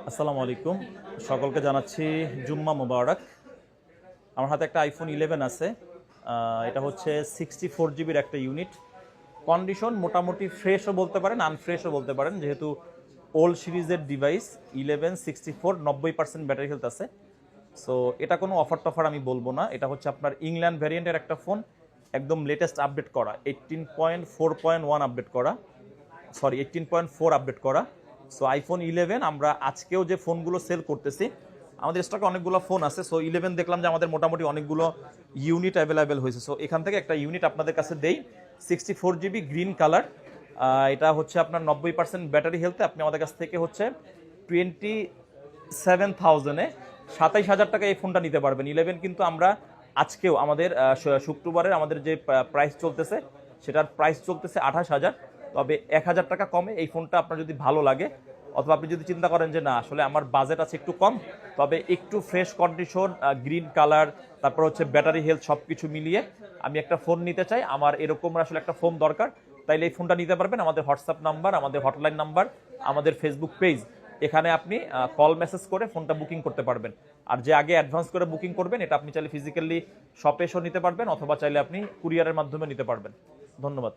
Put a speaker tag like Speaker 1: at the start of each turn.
Speaker 1: আসসালামু আলাইকুম, সকলকে জানাচ্ছি জুম্মা মোবারক। আমার হাতে একটা আইফোন 11 আছে। এটা হচ্ছে 64 জিবির একটা ইউনিট। কন্ডিশন মোটামুটি ফ্রেশও বলতে পারেন, আনফ্রেশও বলতে পারেন, যেহেতু ওল্ড সিরিজের ডিভাইস। 11 64 90% ব্যাটারি হেলথ আছে। সো এটা কোনো অফার টফার আমি বলবো না। এটা হচ্ছে আপনার ইংল্যান্ড ভ্যারিয়েন্টের একটা ফোন, একদম লেটেস্ট আপডেট করা, 18.4.1 আপডেট করা, সরি 18.4 আপডেট করা। সো আইফোন 11 আমরা আজকেও যে ফোনগুলো সেল করতেছি, আমাদের স্টকে অনেকগুলো ফোন আছে। সো 11 দেখলাম যে আমাদের মোটামুটি অনেকগুলো ইউনিট অ্যাভেলেবেল হয়েছে। সো এখান থেকে একটা ইউনিট আপনাদের কাছে দেই, 64 জিবি গ্রিন কালার। এটা হচ্ছে আপনার 90% ব্যাটারি হেলথে। আপনি আমাদের কাছ থেকে হচ্ছে 27,000-এ 27,000 টাকা এই ফোনটা নিতে পারবেন। 11 কিন্তু আমরা আজকেও আমাদের শুক্রবারের আমাদের যে প্রাইস চলতেছে, সেটার প্রাইস চলতেছে 28,000। তবে 1,000 টাকা কমে এই ফোনটা আপনার যদি ভালো লাগে, অথবা আপনি যদি চিন্তা করেন যে না আসলে আমার বাজেট আছে একটু কম, তবে একটু ফ্রেশ কন্ডিশন, গ্রিন কালার, তারপর হচ্ছে ব্যাটারি হেলথ সব কিছু মিলিয়ে আমি একটা ফোন নিতে চাই, আমার এরকম আসলে একটা ফোন দরকার, তাইলে এই ফোনটা নিতে পারবেন। আমাদের হোয়াটসঅ্যাপ নাম্বার, আমাদের হটলাইন নাম্বার, আমাদের ফেসবুক পেজ, এখানে আপনি কল মেসেজ করে ফোনটা বুকিং করতে পারবেন। আর যে আগে অ্যাডভান্স করে বুকিং করবেন, এটা আপনি চাইলে ফিজিক্যালি শপে এসেও নিতে পারবেন, অথবা চাইলে আপনি কুরিয়ারের মাধ্যমে নিতে পারবেন। ধন্যবাদ।